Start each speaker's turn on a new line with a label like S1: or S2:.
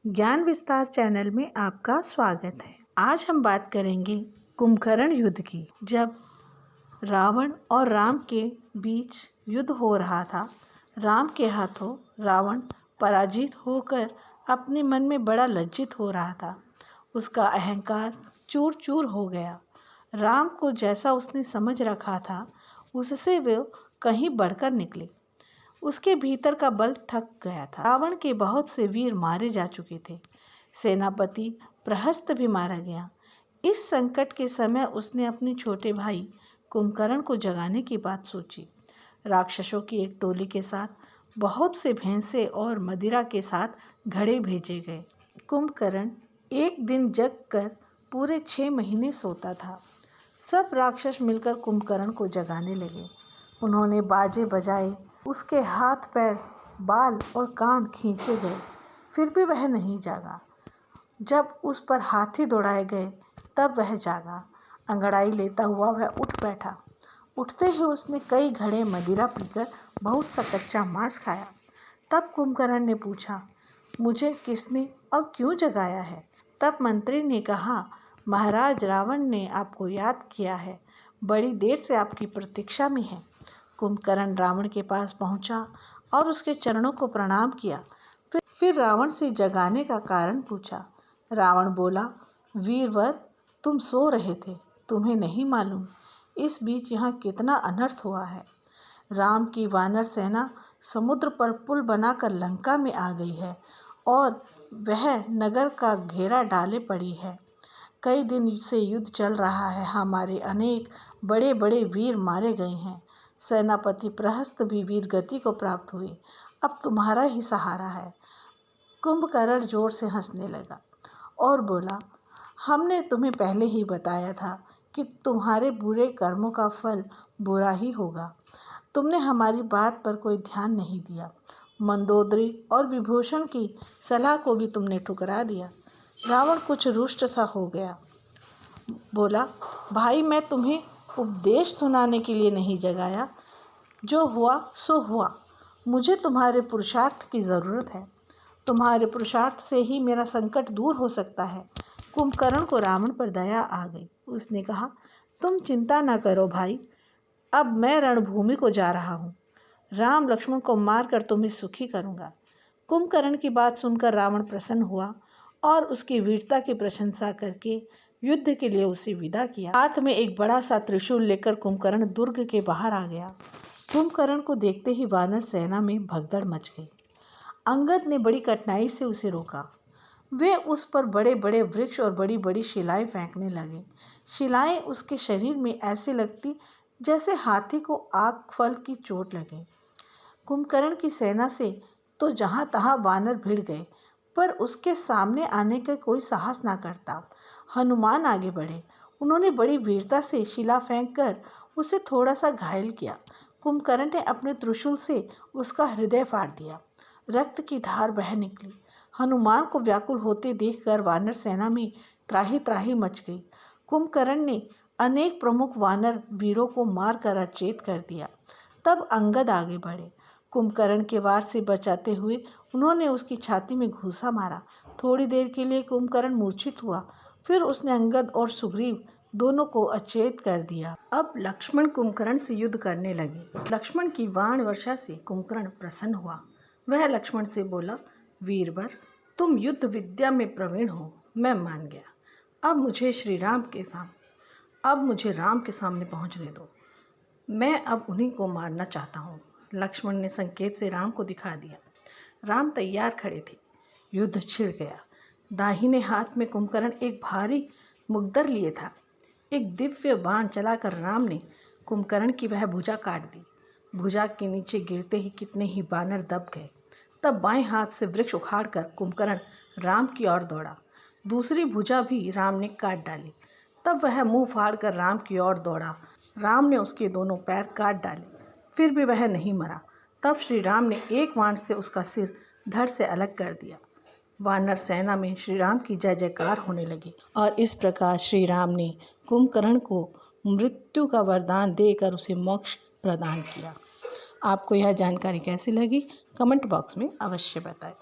S1: ज्ञान विस्तार चैनल में आपका स्वागत है। आज हम बात करेंगे कुंभकर्ण युद्ध की। जब रावण और राम के बीच युद्ध हो रहा था, राम के हाथों रावण पराजित होकर अपने मन में बड़ा लज्जित हो रहा था। उसका अहंकार चूर चूर हो गया। राम को जैसा उसने समझ रखा था, उससे वो कहीं बढ़कर निकले। उसके भीतर का बल थक गया था। रावण के बहुत से वीर मारे जा चुके थे। सेनापति प्रहस्त भी मारा गया। इस संकट के समय उसने अपने छोटे भाई कुंभकर्ण को जगाने की बात सोची। राक्षसों की एक टोली के साथ बहुत से भैंसे और मदिरा के साथ घड़े भेजे गए। कुंभकर्ण एक दिन जग कर पूरे 6 महीने सोता था। सब राक्षस मिलकर कुंभकर्ण को जगाने लगे। उन्होंने बाजे बजाए, उसके हाथ पैर, बाल और कान खींचे गए, फिर भी वह नहीं जागा। जब उस पर हाथी दौड़ाए गए तब वह जागा। अंगड़ाई लेता हुआ वह उठ बैठा। उठते ही उसने कई घड़े मदिरा पीकर बहुत सा कच्चा मांस खाया। तब कुंभकर्ण ने पूछा, मुझे किसने और क्यों जगाया है? तब मंत्री ने कहा, महाराज रावण ने आपको याद किया है, बड़ी देर से आपकी प्रतीक्षा में है। कुंभकर्ण रावण के पास पहुंचा और उसके चरणों को प्रणाम किया। फिर रावण से जगाने का कारण पूछा। रावण बोला, वीरवर, तुम सो रहे थे, तुम्हें नहीं मालूम इस बीच यहाँ कितना अनर्थ हुआ है। राम की वानर सेना समुद्र पर पुल बनाकर लंका में आ गई है और वह नगर का घेरा डाले पड़ी है। कई दिन से युद्ध चल रहा है, हमारे अनेक बड़े बड़े वीर मारे गए हैं। सेनापति प्रहस्त भी वीर गति को प्राप्त हुए। अब तुम्हारा ही सहारा है। कुंभकर्ण जोर से हंसने लगा और बोला, हमने तुम्हें पहले ही बताया था कि तुम्हारे बुरे कर्मों का फल बुरा ही होगा। तुमने हमारी बात पर कोई ध्यान नहीं दिया। मंदोदरी और विभूषण की सलाह को भी तुमने ठुकरा दिया। रावण कुछ रुष्ट सा हो गया। बोला, भाई, मैं तुम्हें उपदेश सुनाने के लिए नहीं जगाया। जो हुआ सो हुआ। मुझे तुम्हारे पुरुषार्थ की ज़रूरत है। तुम्हारे पुरुषार्थ से ही मेरा संकट दूर हो सकता है। कुंभकर्ण को रावण पर दया आ गई। उसने कहा, तुम चिंता न करो भाई, अब मैं रणभूमि को जा रहा हूँ। राम लक्ष्मण को मारकर तुम्हें सुखी करूँगा। कुंभकर्ण की बात सुनकर रावण प्रसन्न हुआ और उसकी वीरता की प्रशंसा करके युद्ध के लिए उसे विदा किया। हाथ में एक बड़ा सा त्रिशूल लेकर कुंभकर्ण दुर्ग के बाहर आ गया। कुंभकर्ण को देखते ही वानर सेना में भगदड़ मच गई। अंगद ने बड़ी कठिनाई से उसे रोका। वे उस पर बड़े बड़े वृक्ष और बड़ी बड़ी शिलाएं फेंकने लगे। शिलाएं उसके शरीर में ऐसे लगती जैसे हाथी को आग फल की चोट लगे। कुंभकर्ण की सेना से तो जहां तहां वानर भिड़ गए, पर उसके सामने आने का कोई साहस ना करता। हनुमान आगे बढ़े। उन्होंने बड़ी वीरता से शिला फेंककर उसे थोड़ा सा घायल किया। कुंभकर्ण ने अपने त्रिशूल से उसका हृदय फाड़ दिया। रक्त की धार बह निकली। हनुमान को व्याकुल होते देखकर वानर सेना में त्राही त्राही मच गई। कुंभकर्ण ने अनेक प्रमुख वानर वीरों को मारकर अचेत कर दिया। तब अंगद आगे बढ़े। कुंभकर्ण के वार से बचाते हुए उन्होंने उसकी छाती में घूंसा मारा। थोड़ी देर के लिए कुंभकर्ण मूर्छित हुआ। फिर उसने अंगद और सुग्रीव दोनों को अचेत कर दिया। अब लक्ष्मण कुंभकर्ण से युद्ध करने लगे। लक्ष्मण की बाण वर्षा से कुंभकर्ण प्रसन्न हुआ। वह लक्ष्मण से बोला, वीरवर, तुम युद्ध विद्या में प्रवीण हो, मैं मान गया। अब मुझे राम के सामने पहुंचने दो। मैं अब उन्हीं को मारना चाहता हूँ। लक्ष्मण ने संकेत से राम को दिखा दिया। राम तैयार खड़े थे। युद्ध छिड़ गया। दाहिने हाथ में कुंभकर्ण एक भारी मुद्गर लिए था। एक दिव्य बाण चलाकर राम ने कुंभकर्ण की वह भुजा काट दी। भुजा के नीचे गिरते ही कितने ही बानर दब गए। तब बाएं हाथ से वृक्ष उखाड़कर कुंभकर्ण राम की ओर दौड़ा। दूसरी भुजा भी राम ने काट डाली। तब वह मुंह फाड़कर राम की ओर दौड़ा। राम ने उसके दोनों पैर काट डाले, फिर भी वह नहीं मरा। तब श्री राम ने एक बाण से उसका सिर धड़ से अलग कर दिया। वानर सेना में श्री राम की जय जयकार होने लगी और इस प्रकार श्री राम ने कुंभकर्ण को मृत्यु का वरदान देकर उसे मोक्ष प्रदान किया। आपको यह जानकारी कैसी लगी? कमेंट बॉक्स में अवश्य बताएं।